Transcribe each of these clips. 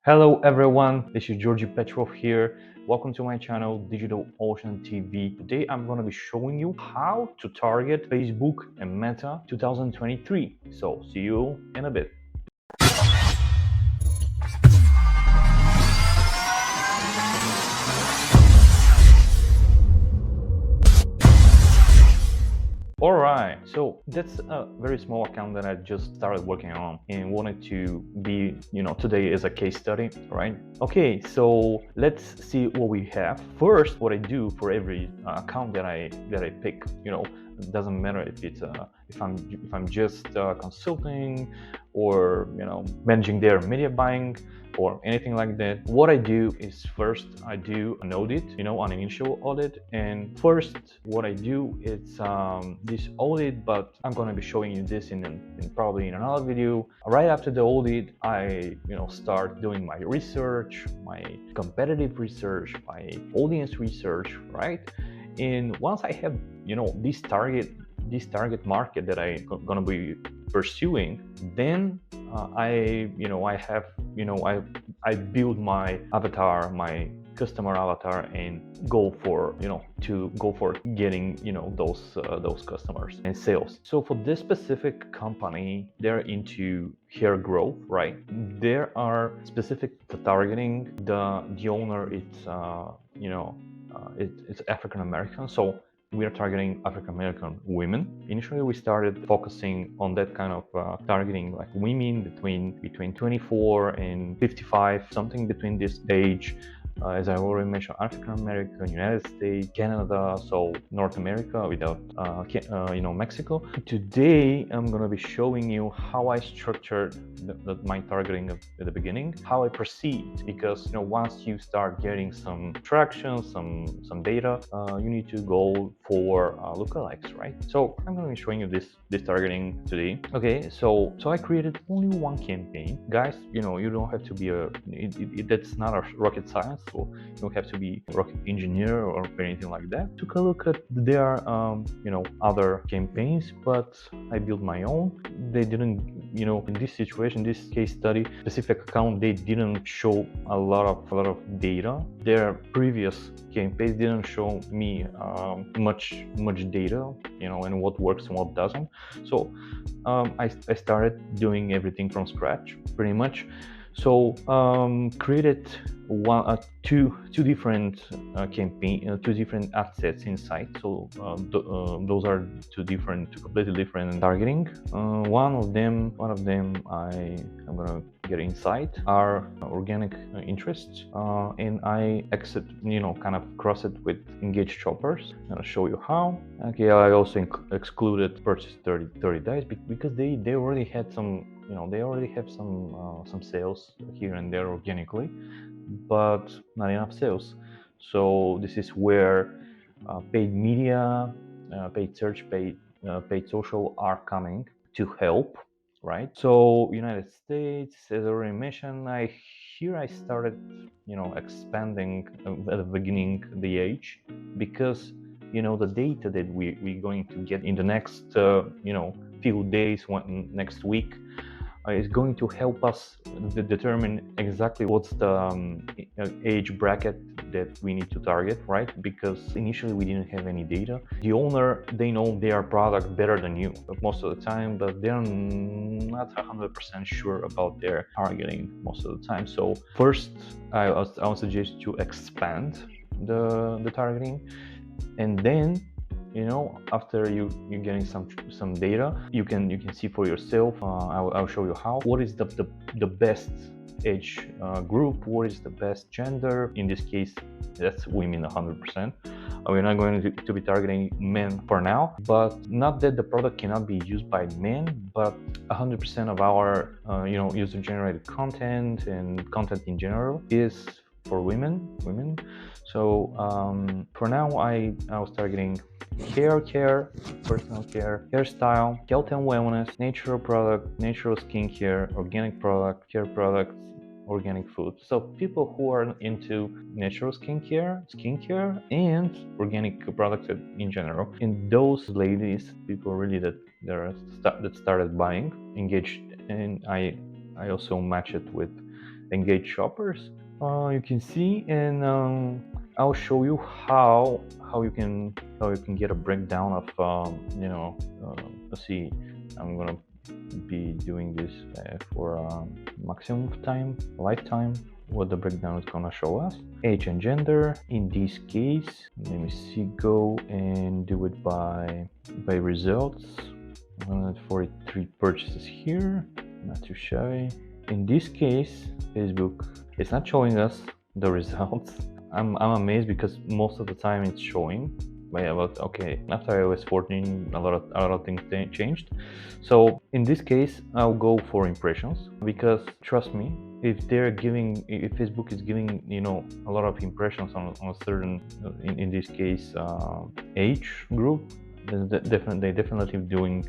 Hello everyone, this is Georgi Petrov here. Welcome to my channel Digital Ocean TV. Today I'm going to be showing you how to target Facebook and Meta 2023. So see you in a bit. Alright, so that's a very small account that I just started working on and wanted to be, today is a case study, right? Okay, so let's see what we have. First, what I do for every account that I pick, it doesn't matter if it's if I'm just consulting or managing their media buying or anything like that. What I do is first I do an audit, an initial audit. And first what I do is this audit, but I'm going to be showing you this in probably in another video. Right after the audit, I start doing my research, my competitive research, my audience research, right? And once I have this target market that I'm gonna be pursuing, then I build my avatar, my customer avatar, and go for getting those customers and sales. So for this specific company, they're into hair growth, right? There are specific targeting. The owner, it's African American, so we are targeting African American women. Initially, we started focusing on that kind of targeting, like women between 24 and 55, something between this age. As I already mentioned, African American, United States, Canada, so North America without Mexico. Today, I'm gonna be showing you how I structured my targeting at the beginning, how I proceed, because once you start getting some traction, some data, you need to go for lookalikes, right? So I'm gonna be showing you this targeting today. Okay, so I created only one campaign, guys. You don't have to be that's not a rocket science. So you don't have to be a rocket engineer or anything like that. Took a look at their other campaigns, but I built my own. They didn't, in this situation, this case study, specific account, they didn't show a lot of data. Their previous campaigns didn't show me much data, and what works and what doesn't. So I started doing everything from scratch, pretty much. So created two different two different assets inside. So those are two completely different targeting. One of them I'm gonna get inside are organic interests, and I kind of cross it with engaged shoppers. I'm gonna show you how. Okay, I also excluded purchase 30 days because they already had some. They already have some sales here and there organically, but not enough sales. So this is where paid media, paid search, paid social are coming to help, right? So United States, as I already mentioned, I started expanding at the beginning the age, because the data that we're going to get in the next few days, next week, is going to help us determine exactly what's the age bracket that we need to target, right? Because initially we didn't have any data. The owner, they know their product better than you most of the time, but they're not 100% sure about their targeting most of the time. So first, I would suggest to expand the targeting, and then after you're getting some data, you can see for yourself. I'll show you how. What is the best age group? What is the best gender? In this case, that's women 100%. We're not going to be targeting men for now, but not that the product cannot be used by men, but 100% of our user-generated content and content in general is for women. So for now, I was targeting hair care, personal care, hairstyle, health and wellness, natural product, natural skincare, organic product, care products, organic food. So people who are into natural skincare, and organic products in general. And those ladies, people really that started buying, engaged, and I also match it with engage shoppers. You can see, and I'll show you how you can get a breakdown of let's see, I'm gonna be doing this for maximum time, lifetime. What the breakdown is gonna show us: age and gender. In this case, let me see, go and do it by results. 143 purchases here, not too shabby. In this case, Facebook is not showing us the results. I'm amazed because most of the time it's showing about, okay, after iOS 14 a lot of things changed. So in this case I'll go for impressions, because trust me, if Facebook is giving a lot of impressions on a certain, in this case, age group, they definitely doing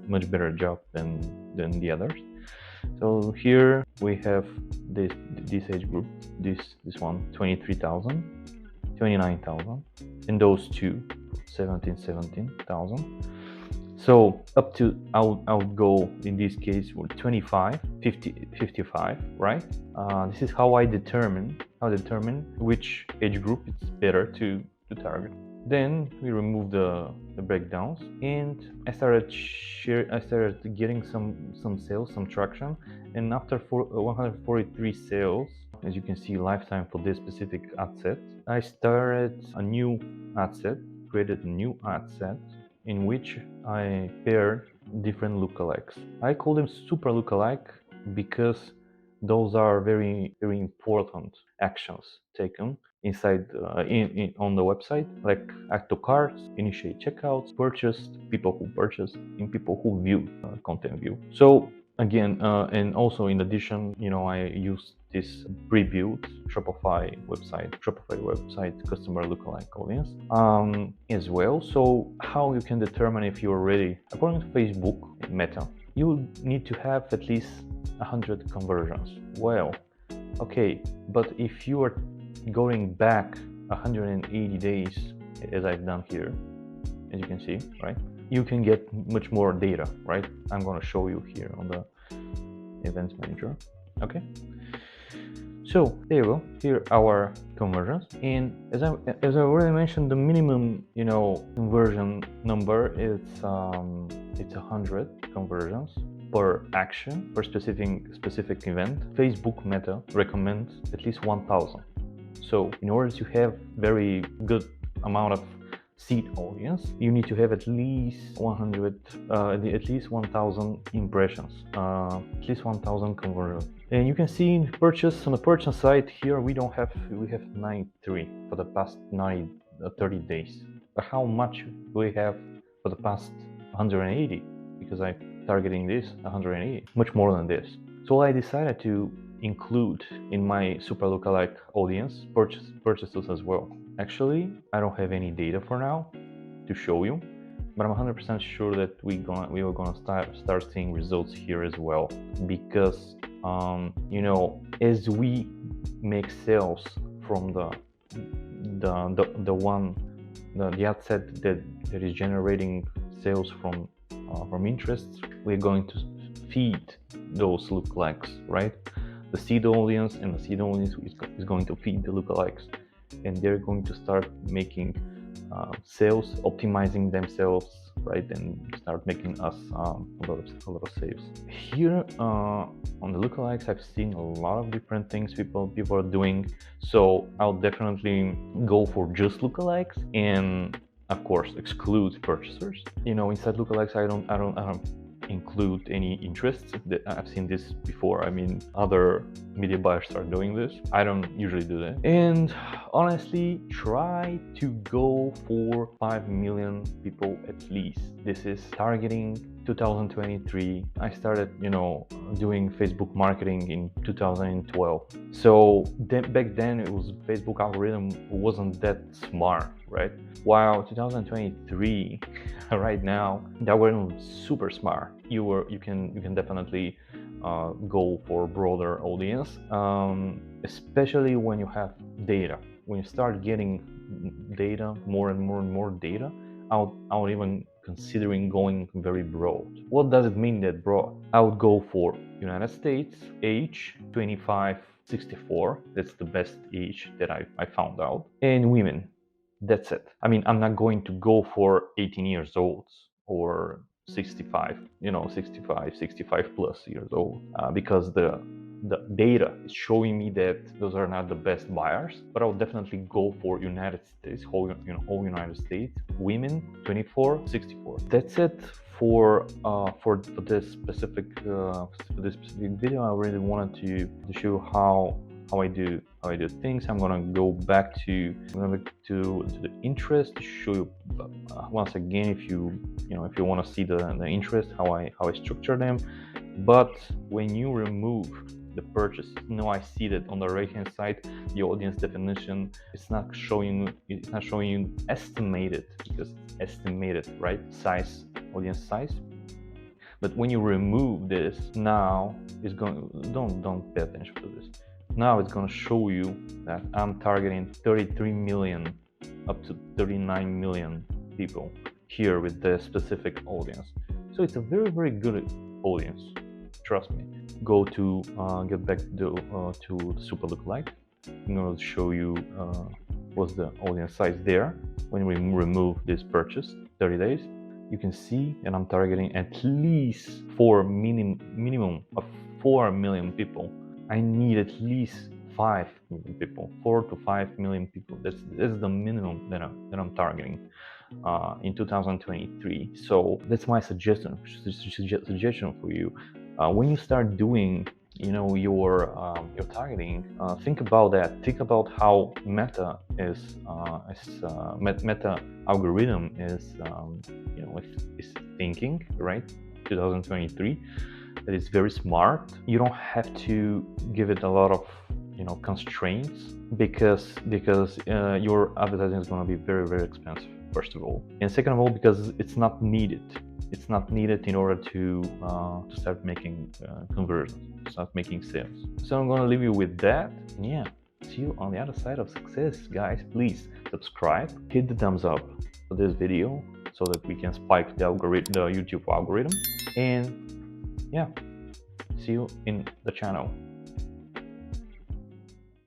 much better job than the others. So here we have this age group, this one, 23,000, 29,000, and those two, 17,000. So up to, I'll go in this case with 25, 50, 55, right? This is how I determine which age group it's better to target. Then we remove the breakdowns, and I started getting some sales, some traction. And after 143 sales, as you can see, lifetime for this specific ad set, I started a new ad set, created a new ad set in which I paired different lookalikes. I call them super lookalike because those are very, very important actions taken inside on the website, like add to carts, initiate checkouts, purchased, people who purchased, and people who view, content view. So again, and also in addition, I use this pre-built Shopify website customer lookalike audience as well. So how you can determine if you're ready? According to Facebook Meta, you need to have at least 100 conversions. Well, okay, but if you are going back 180 days, as I've done here, as you can see, right, you can get much more data, right? I'm going to show you here on the events manager. Okay, so there you go. Here are our conversions, and as I already mentioned, the minimum conversion number is it's 100 conversions per action, per specific event. Facebook Meta recommends at least 1,000. So in order to have very good amount of seed audience, you need to have at least 1,000 impressions, at least 1,000 conversions. And you can see in purchase, on the purchase side here, we have 93 for the past 30 days. But how much do we have for the past 180? Because I'm targeting this 180, much more than this. So I decided to include in my super lookalike audience purchases as well. Actually, I don't have any data for now to show you, but I'm 100% sure that we are gonna start seeing results here as well, because as we make sales from the ad set that is generating sales from interests, we're going to feed those lookalikes, right? The seed audience, and the seed audience is going to feed the lookalikes, and they're going to start making sales, optimizing themselves, right, and start making us a lot of sales. Here on the lookalikes, I've seen a lot of different things people are doing, so I'll definitely go for just lookalikes, and of course exclude purchasers. Inside lookalikes, I don't include any interests. I've seen this before. I mean, other media buyers are doing this. I don't usually do that. And honestly, try to go for 5 million people at least. This is targeting 2023. I started, doing Facebook marketing in 2012. So back then, it was Facebook algorithm wasn't that smart, right? While 2023, right now, the algorithm is super smart. You can definitely go for a broader audience, especially when you have data. When you start getting data, more and more data, I'll even considering going very broad. What does it mean that broad? I would go for United States, age 25-64. That's the best age that I found out. And women. That's it. I mean, I'm not going to go for 18 years old or 65, 65 plus years old, because the data is showing me that those are not the best buyers. But I'll definitely go for United States, whole United States, women 24-64. That's it for this specific video. I really wanted to show how I do things. I'm gonna go back to the interest to show you once again, if you want to see the interest, how I structure them. But when you remove the purchase, I see that on the right hand side the audience definition, it's not showing you estimated, because it's estimated, right? Size, audience size. But when you remove this, now it's going, don't pay attention to this. Now it's going to show you that I'm targeting 33 million up to 39 million people here with the specific audience. So it's a very, very good audience. Trust me. Go to get back to the super lookalike. I'm going to show you what's the audience size there. When we remove this purchase, 30 days, you can see, and I'm targeting at least minimum of 4 million people. I need at least 5 million people, 4 to 5 million people. That's the minimum that I'm targeting in 2023. So that's my suggestion for you. When you start doing, your targeting, think about that. Think about how Meta algorithm is thinking, right? 2023. That is very smart. You don't have to give it a lot of constraints, because your advertising is going to be very, very expensive, first of all, and second of all, because it's not needed. It's not needed in order to start making conversions, start making sales. So I'm going to leave you with that. Yeah, see you on the other side of success, guys. Please subscribe, hit the thumbs up for this video so that we can spike the YouTube algorithm, and yeah, see you in the channel.